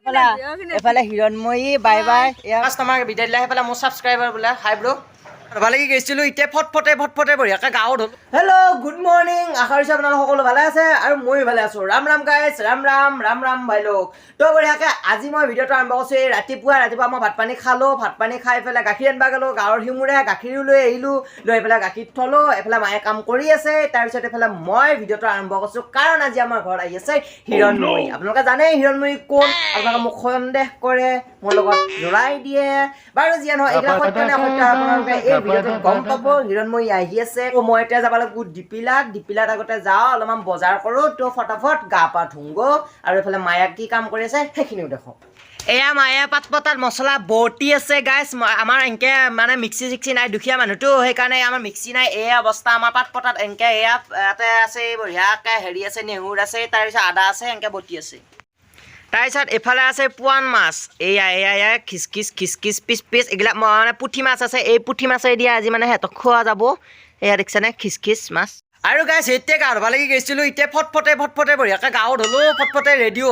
এফালে Hiranmayee bye bye customer বিদায় দিলে সেইফালে মোৰ ছাবস্ক্ৰাইবাৰ বোলে হাই ব্ৰ ভাল লাগি গৈছিলোঁ এতিয়া ফটফটে বঢ়িয়াকৈ গাঁৱত হ'ল হেল্ল' গুড মৰ্ণিং আশা কৰিছোঁ আপোনালোক সকলো ভালে আছে আৰু ময়ো ভালে আছোঁ ৰাম ৰাম গাইছ ৰাম ৰাম ভাই লোক তো বঢ়িয়াকৈ আজি মই ভিডিঅ'টো আৰম্ভ কৰিছোঁ এই ৰাতিপুৱা মই ভাত পানী খালোঁ ভাত পানী খাই পেলাই গাখীৰ আনিব গ'লোঁ গাঁৱৰ সিমুৰে গাখীৰো লৈ আহিলোঁ লৈ পেলাই গাখীৰ থলোঁ এইফালে মায়ে কাম কৰি আছে তাৰপিছত এইফালে মই ভিডিঅ'টো আৰম্ভ কৰিছোঁ কাৰণ আজি আমাৰ ঘৰত আহি আছে হিৰণময়ী আপোনালোকে জানে হিৰণময়ী কোন আপোনালোকে মোক সন্দেহ কৰে মোৰ লগত জোৰাই দিয়ে বাৰু যিয়ে নহয় এইবিলাক সত্য নে অসত্য আপোনালোকে এই ভিডিঅ'টোত গম পাব হিৰণময়ী আহি আছে মই এতিয়া যাব লাগিব ডিপিলাত আগতে যাওঁ অলপমান বজাৰ কৰোঁ তো ফটাফট গা পা ধুংগো আৰু এইফালে মায়ে কি কাম কৰি আছে সেইখিনিও দেখোঁ এয়া মায়ে পাত পতাত মছলা বৰ্তি আছে গাইছ আমাৰ এনেকৈ মানে মিক্সি চিক্সি নাই দুখীয়া মানুহটো সেইকাৰণে আমাৰ মিক্সি নাই এই অৱস্থা আমাৰ পাত পতাত এনেকৈ এয়া ইয়াতে আছে বঢ়িয়াকৈ হেৰি আছে নেহুৰ আছে তাৰপিছত আদা আছে এনেকৈ বটি আছে তাৰপিছত এইফালে আছে পোৱান মাছ এয়া খিচখিচ পিচ এইবিলাক মানে পুঠি মাছ আছে এই পুঠি মাছেদি আজি মানে সিহঁতক খোৱা যাব এয়া দেখিছেনে খিচখিচ মাছ আৰু গাইছ এতিয়া গা ধুব লাগি গৈছিলোঁ এতিয়া ফটফটে বঢ়িয়াকৈ গাঁৱত হ'লোঁ ফটফটে ৰেডি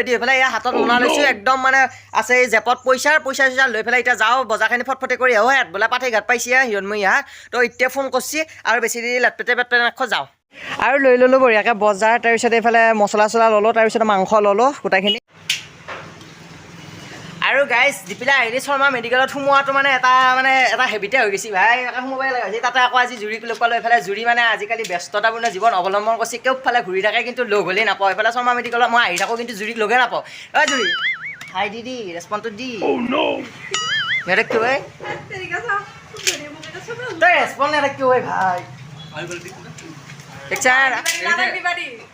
হৈ পেলাই এয়া হাতত মোনা লৈছোঁ একদম মানে আছে এই জেপত পইচা চইচা লৈ পেলাই এতিয়া যাওঁ বজাৰখিনি ফটফটে কৰি আহোঁ ইয়াত বোলে পাঠি ঘাট পাইছে হিৰণময়ী আহা তো এতিয়া ফোন কৰিছে আৰু বেছি দেৰি লেটপেটে নাখো যাওঁ আৰু লৈ ল'লোঁ বঢ়িয়াকৈ বজাৰ তাৰপিছত এইফালে মছলা চছলা ল'লোঁ তাৰপিছত মাংস ল'লোঁ গোটেইখিনি আৰু গাইছ দিপিলা হেৰি শৰ্মা মেডিকেলত সোমোৱাটো মানে এটা হেবিটে হৈ গৈছে ভাই সোমাবই লগা হৈছে তাতে আকৌ আজি জুৰিক লগ পালোঁ এইফালে জুৰি মানে আজিকালি ব্যস্ততাপূৰ্ণ জীৱন অৱলম্বন কৰিছে কেওফালে ঘূৰি থাকে কিন্তু লগ হ'লেই নাপাওঁ এইফালে শৰ্মা মেডিকেলত মই আহি থাকোঁ কিন্তু জুৰিক লগে নাপাওঁ অ জুৰি হাই দি ৰেচপন্সটো দি সিহঁতে কিয় হয় তই ৰেচপন্স নেথাক কিয় হয় ভাই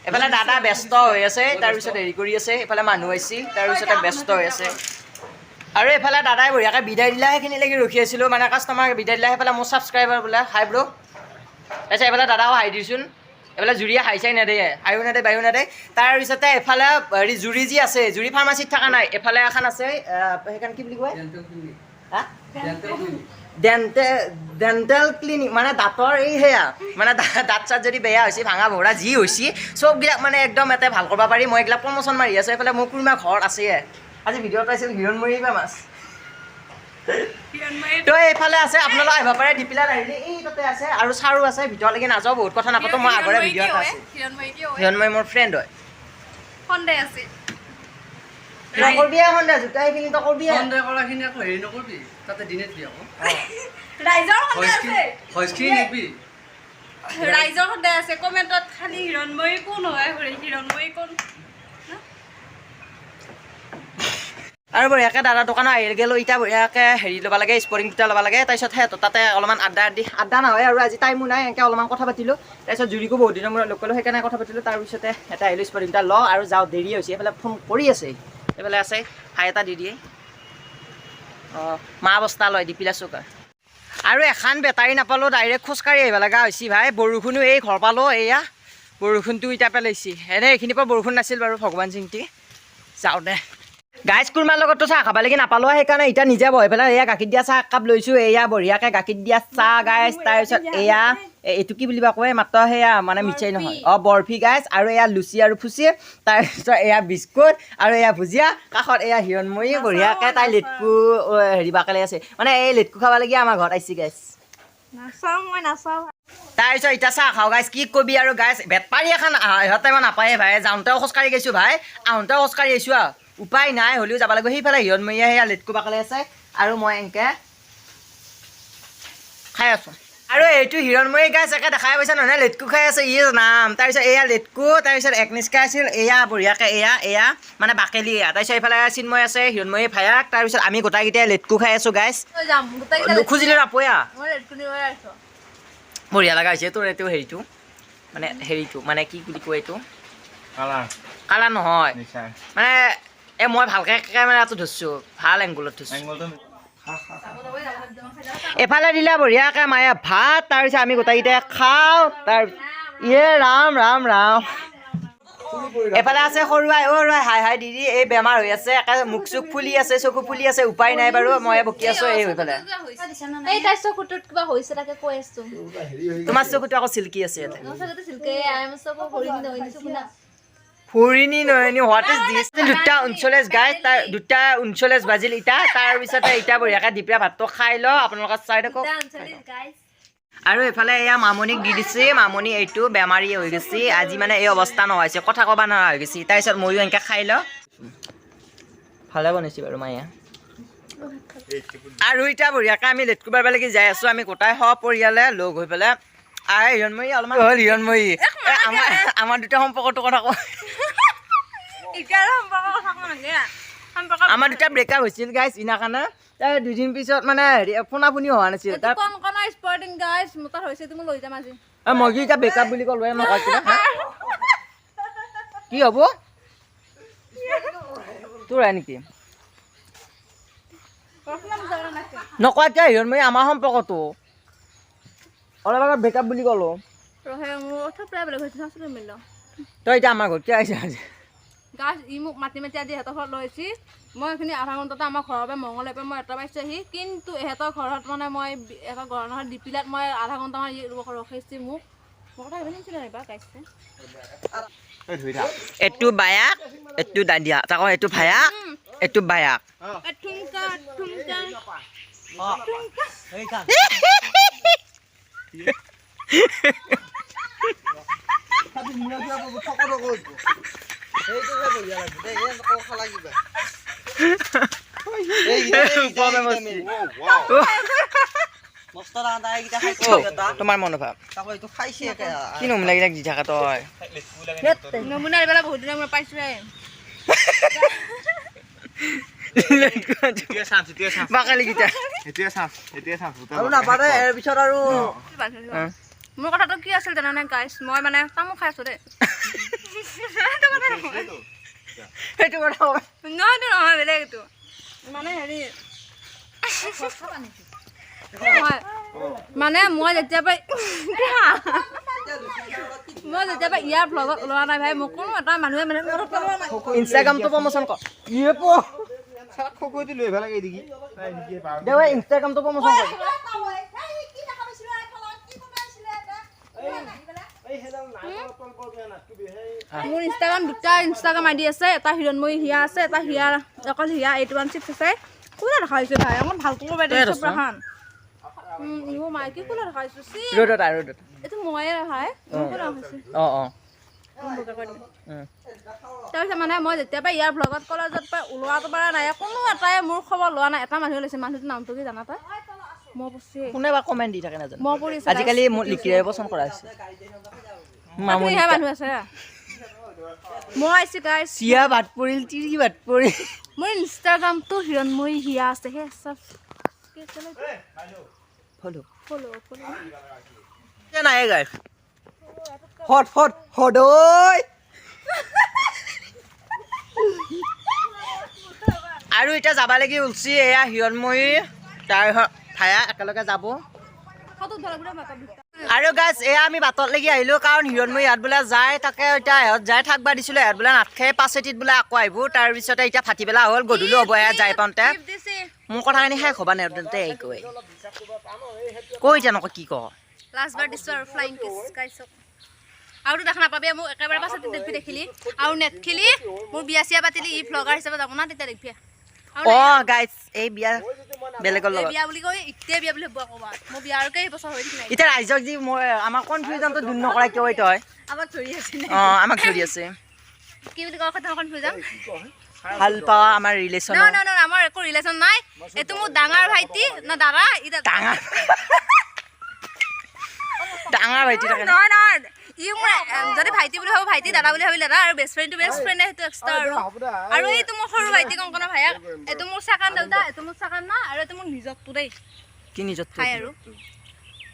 এইফালে দাদা ব্যস্ত হৈ আছে তাৰপিছত হেৰি কৰি আছে এইফালে মানুহ আহিছে তাৰপিছতে ব্যস্ত হৈ আছে আৰু এইফালে দাদাই বঢ়িয়াকৈ বিদায় দিলে সেইখিনিলৈকে ৰখি আছিলোঁ মানে কাষ্টমাৰ বিদায় দিলে সেইফালে মোৰ ছাবস্ক্ৰাইবাৰ বোলে হাই ব্ৰ তাৰপিছত এইফালে দাদাও হাই দিছোন এইফালে জুৰিয়ে হাই চাই নেদেয়ে হাইও নেদে বায়ু নেদে তাৰপিছতে এইফালে হেৰি জুৰি যি আছে জুৰি ফাৰ্মাচীত থকা নাই এইফালে এখন আছে সেইখন কি বুলি কয় ডেণ্টেল ক্লিনিক মানে দাঁতৰ এই সেয়া মানে দাঁত চাত যদি বেয়া হৈছে ভাঙা ভৰা যি হৈছে চববিলাক মানে একদম ইয়াতে ভাল কৰিব পাৰি মই এইবিলাক প্ৰমোশ্যন মাৰি আছোঁ এইফালে মোৰ কুৰ্মা ঘৰত আছে আজি ভিডিঅ'ত আহিছিল হিৰণময়ী বা মাছ তো এইফালে আছে আপোনালোক আহিব পাৰে ডিপিলাত আহিলে এই তাতে আছে আৰু চাৰো আছে ভিতৰলৈকে নাযাওঁ বহুত কথা নাপাতো মই আগৰে ভিডিঅ' এটা আছে হিৰণময়ী মোৰ ফ্ৰেণ্ড হয় সন্দেহ আছে নকৰবি সন্দেহ জোতা এইখিনি তই কৰবি সন্দেহ কৰাখিনি আকৌ হেৰি নকৰবি তাতে দিনেত বি আকৌ ৰাইজৰ সন্দেহ আছে হয়স্ক্ৰীন নিবি ৰাইজৰ সন্দেহ আছে কমেণ্টত খালি হিৰণময়ী কোন হয় হিৰণময়ী কোন আৰু বঢ়িয়াকৈ দাদা দোকানত আহি গ'লোঁ এতিয়া বঢ়িয়াকৈ হেৰি ল'ব লাগে স্পৰ্টিং দুটা ল'ব লাগে তাৰপিছত সিহঁতৰ তাতে অলপমান আড্ডা নহয় আৰু আজি টাইমো নাই এনেকৈ অলপমান কথা পাতিলোঁ তাৰপিছত জুৰিকো বহুত দিনৰ মূৰত লগ কৰিলোঁ সেইকাৰণে কথা পাতিলোঁ তাৰপিছতে এটা আহিলোঁ স্পৰ্টিং দুটা লওঁ আৰু যাওঁ দেৰি হৈছে এইফালে ফোন কৰি আছে এইফালে আছে হাই এটা দি দিয়ে অঁ মা বস্তা লয় ডিপিলা চৌকাৰ আৰু এখন বেটাৰী নাপালোঁ ডাইৰেক্ট খোজকাঢ়ি আহিব লগা হৈছে ভাই বৰষুণো এই ঘৰ পালোঁ এয়া বৰষুণটো এতিয়া পেলাইছে এনেই এইখিনিৰ পৰা বৰষুণ নাছিল বাৰু ভগৱান চিংটি যাওঁ দে গাইছ কুৰমাৰ লগততো চাহ খাব লাগি নাপালোঁ সেইকাৰণে এতিয়া নিজে বহি পেলাই এয়া গাখীৰ দিয়া চাহ একাপ লৈছোঁ এয়া বঢ়িয়াকৈ গাখীৰ দিয়া চাহ গাইছ তাৰপিছত এয়া এইটো কি বুলিবা কয় মাত্ৰ সেয়া মানে মিঠাই নহয় অঁ বৰফি গাইছ আৰু এয়া লুচি আৰু ফুচি তাৰপিছত এয়া বিস্কুট আৰু এয়া ভুজিয়া কাষত এয়া হিৰণময়ী বঢ়িয়াকৈ তাই লেটকু হেৰি বাকলে আছে মানে এই লেটকু খাব লাগি আমাৰ ঘৰত আহিছে গাইছ তাৰপিছত এতিয়া চাহ খাওঁ গাইছ কি কবি আৰু গাইছ বেটপাৰী এখন ইহঁতে মই নাপায়ে ভাই যাওঁতেও খোজকাঢ়ি গৈছোঁ ভাই আহোঁতেও খোজকাঢ়ি আহিছোঁ আৰু উপায় নাই হ'লেও যাব লাগিব সেইফালে হিৰণময়ী সেয়া লেটকু বাকলে আছে আৰু মই এনেকৈ খাই আছোঁ আৰু এইটো হিৰণময়ী গাইছ একে দেখাই পাইছে নহয় লেটকু খাই আছে নাম তাৰপিছত এয়া লেটকু তাৰপিছত একনিষ্কা আছিল এয়া বঢ়িয়াকৈ এয়া মানে বাকেলি এয়া তাৰপিছত এইফালে চিন্ময় আছে হিৰণময়ী ভায়াক তাৰপিছত আমি গোটাইকেইটাই লেটকু খাই আছোঁ গাইছ নুখুজিলে নাপয়া বঢ়িয়া লগা হৈছে তোৰ এইটো হেৰিটো মানে কি বুলি কয় এইটো কালাৰ নহয় মানে মই ভালকৈ কেমেৰাটো ধৰিছোঁ ভাল এংগুলত ধৰিছোঁ এফালে দিলে বঢ়িয়াকৈ মায়ে ভাত তাৰপিছত আমি গোটেইকেইটাই খাওঁ ৰাম এফালে আছে সৰু আই হাই দিদি এই বেমাৰ হৈ আছে একে মুখ চুখ ফুলি আছে চকু ফুলি আছে উপায় নাই বাৰু মই বকি আছোঁ এই হৈ পেলাই তোমাৰ চকুটো আকৌ চিল্কি আছে ইয়াতে ফুৰিনি নহয়নি হোৱাট ইজ দিছ 2:39 গাইজ তাৰ 2:39 বাজিল ইটা তাৰপিছতে ইটা বঢ়িয়াকৈ দিপৰীয়া ভাতটো খাই ল আপোনালোকে চাই থাকক আৰু এফালে এয়া মামনিক দি দিছে মামনি এইটো বেমাৰী হৈ গৈছে আজি মানে এই অৱস্থা নহৈছে কথা ক'ব নোৱাৰা হৈ গৈছে তাৰপিছত ময়ো এনেকৈ খাই ল ভালে বনাইছে বাৰু মায়ে আৰু এতিয়া বঢ়িয়াকৈ আমি লেট কৰিব লাগি যাই আছোঁ আমি গোটাই সপৰিয়ালে লগ হৈ পেলাই হিৰণময়ী অলপমান হ'ল হিৰণময়ী আমাৰ দুটা সম্পৰ্কটো কথা কওঁ আমাৰ দুটা ব্ৰেকআপ হৈছিল গাইজ ইনা কাৰণে তাৰ 2 দিন পিছত মানে হেৰি ফোনা ফুনি হোৱা নাছিল মই কি এতিয়া ব্ৰেকআপ বুলি ক'লো মই কৈছিলোঁ কি হ'ব তোৰ নেকি নকোৱাতকৈ হিৰণময়ী আমাৰ সম্পৰ্কটো অলপ আগত ব্ৰেকআপ বুলি ক'লো তই এতিয়া আমাৰ ঘৰত কিয় আহিছে আজি গাছ ই মোক মাতি মাতি আজি সিহঁতৰ ঘৰত লৈ আহিছি মই এইখিনি আধা ঘণ্টাতে আমাৰ ঘৰৰ পৰা মংগলৰ পৰা মই এটা পাইছোঁ আহি কিন্তু ইহঁতৰ ঘৰত মানে মই এটা ঘৰৰ নহয় ডিপিলাত মই আধা ঘণ্টামান ৰখাইছি মোক কথা নিছিলে নাইবা গাইছে এইটো বায়াক এইটো দাদিয়া তাকো এইটো ভায়াক এইটো বায়াক তোমাৰ মনোভাৱ কি নমুনা কেইটাক দি থাকা তই নমুনা এইবিলাক বহুত দিনৰ মূৰত পাইছোঁহে মোৰ কথাটো কি আছিল জানানে গাইছ মই মানে তামোল খাই আছোঁ দেই সেইটো কথা নহয় বেলেগ এইটো মানে হেৰি মানে মই যেতিয়া পৰা ইয়াৰ ভ্লগত ওলোৱা নাই ভাই মোক কোনো এটা মানুহে মানে ইনষ্টাগ্ৰামটো প্ৰমোচন কৰ ইনষ্টাগ্ৰামটো প্ৰমোচন কৰ মোৰ ইনষ্টাগ্ৰাম আইডি আছে এটা হিৰণময়ী হিয়া আছে এটা হিয়া অকল হিয়া 816 আছে কোনে দেখা হৈছে ভাই অকণ ভালকৈ ক'ব পাৰিছে প্ৰধান ইও মাইকি কোনে দেখা হৈছে এইটো ময়ে ভাই কোনে হৈছে তাৰপিছত মানে মই যেতিয়া পৰা ইয়াৰ ভ্লগত কলেজত পৰা ওলোৱাটো পৰা নাই কোনো এটাই মোৰ খবৰ লোৱা নাই এটা মানুহ লৈছে মানুহটোৰ নামটো কি জানা তই মই পঢ়ছি কোনে বা কমেণ্ট দি থাকে নাজানো মই পঢ়িছোঁ আজিকালি লিখিৰে পচন্দ কৰা হৈছে মামনি মানুহ আছে মই আইছি গাইছ চিয়া বাট পৰিল তিৰি বাট পৰিল মোৰ ইনষ্টাগ্ৰামটো হিৰণময়ী হিয়া আছে হে সব ফলো নাই গাইছ হদৈ আৰু এতিয়া যাব লাগি উলছি এয়া হিৰণময়ী তাৰ ভায়া একেলগে যাব আৰু গাইছ এয়া আমি বাটত লাগি আহিলোঁ কাৰণ হিৰণময়ী ইয়াত বোলে যায় তাকে এতিয়া ইহঁত যাই থাকবা দিছিলোঁ ইহঁত বোলে নাথাকে 5:30 বোলে আকৌ আহিব তাৰপিছতে এতিয়া ভাটিবেলা হ'ল গধূলি হ'ব এয়া যাই পাওঁতে মোৰ কথাখিনি শেষ হ'বা নেওঁতে এই কৈ এতিয়া নকয় কি কওঁ লাষ্টবাৰ দিছোঁ আৰু ফ্লাইং কিছ গাইছক আৰু দেখা নাপাবি মোক একেবাৰে পাছত দেখিলি আৰু নেট খেলি মোৰ বিয়া চিয়া পাতিলি ই ভ্লগাৰ হিচাপে যাব না তেতিয়া দেখিবি গাইছ এই বিয়া বেলেগৰ লগত বিয়া বুলি কৈ এতিয়া বিয়া বুলি হ'ব ক'বা মোৰ বিয়া আৰু কেই বছৰ হৈ থাকিলে এতিয়া ৰাইজক যি মই আমাৰ কনফিউজনটো দূৰ নকৰাই কিয় তই আমাক ধৰি আছে আমাক ধৰি আছে কি বুলি কয় কথা কনফিউজন ভাল পাৱা আমাৰ ৰিলেশ্যন আমাৰ একো ৰিলেশ্যন নাই এইটো মোৰ ডাঙৰ ভাইটি না দাদা এটা ডাঙৰ ভাইটি থাকে নহয় ই মোৰ যদি ভাইটি বুলি ভাবো ভাইটি দাদা বুলি ভাবি দাদা আৰু বেষ্ট ফ্ৰেণ্ডটো বেষ্ট ফ্ৰেণ্ড সেইটো এক্সট্ৰা আৰু এইটো মোৰ সৰু ভাইটি কংকনা ভাইয়া এইটো মোৰ চাকান দেউতা এইটো মোৰ চাকান না আৰু এইটো মোৰ নিজৰটো দেই কি নিজত ভাই আৰু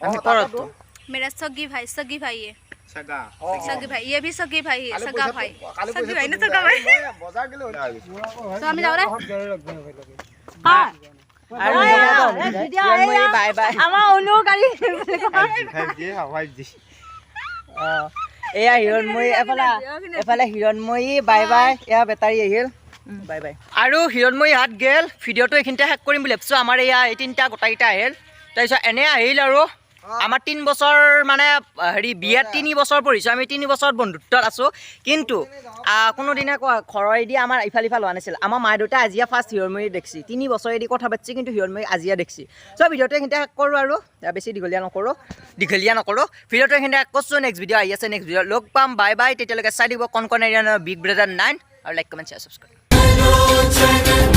আমি কৰতো मेरा सगी भाई है सगी भाई ये भी सगी भाई है सगा भाई सगी भाई ने सगा भाई तो हम जाओ रे हां আৰু বাই বাই আমাৰ অনু গাড়ী এয়া হিৰণময়ী এফালে হিৰণময়ী বাই বাই এয়া বেটাৰী আহিল বাই বাই আৰু হিৰণময়ী হাত গেল ভিডিঅ'টো এইখিনিতে শেষ কৰিম বুলি ভাবিছোঁ আমাৰ এয়া এই তিনিটা গোটাইকেইটা আহিল তাৰপিছত এনে আহিল আৰু আমাৰ 3 বছৰ মানে হেৰি বিয়াত 3 বছৰ পঢ়িছোঁ আমি 3 বছৰত বন্ধুত্বত আছোঁ কিন্তু কোনোদিনে ঘৰেদি আমাৰ ইফাল সিফাল হোৱা নাছিল আমাৰ মা দেউতা আজিয়ে ফাৰ্ষ্ট হিৰণ্ময়ী দেখছি 3 বছৰেদি কথা পাতিছে কিন্তু হিৰণ্ময়ী আজিয়ে দেখছি চ' ভিডিঅ'টো এইখিনিতে শেষ কৰোঁ আৰু বেছি দীঘলীয়া নকৰোঁ ভিডিঅ'টো এইখিনিতে শেষ কৰিছোঁ নেক্সট ভিডিঅ' আহি আছে নেক্সট ভিডিঅ' লগ পাম বাই বাই তেতিয়ালৈকে চাই দিব কণ এৰিয়ানৰ বিগ ব্ৰাদাৰ 9 আৰু লাইক কমেণ্ট শ্বেয়াৰ ছাবস্ক্ৰাইব